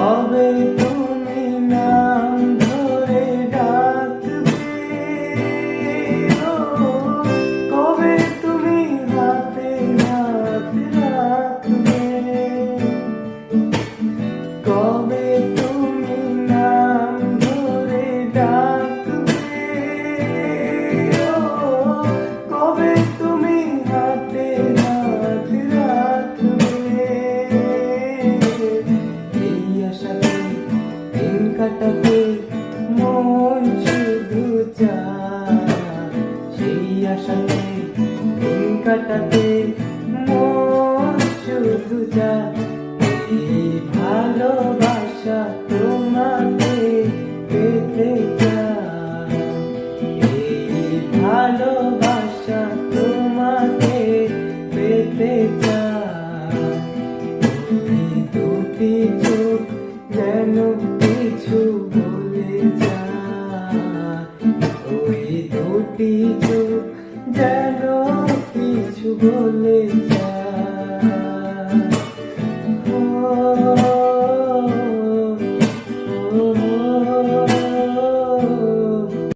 কবে তুমি নাম ধরে ডাকবে, ও কবে তুমি হাতে হাত রাখবে, কবে তুমি নাম ধরে ডাকবে, ও কবে তুমি হাতে হাত রাখবে। এই আশাতে দিন কাটাতে মন শুধু চায়, সেই আশাতে দিন কাটাতে মন শুধু চায়। এই ভালোবাসা তোমাকে পেতে চায়, এই ভালোবাসা তোমাকে পেতে চায়। ওই দুটি চোখ যেন কিছু বলে যায়, ওই দুটি চোখ যেন কিছু বলে যায়।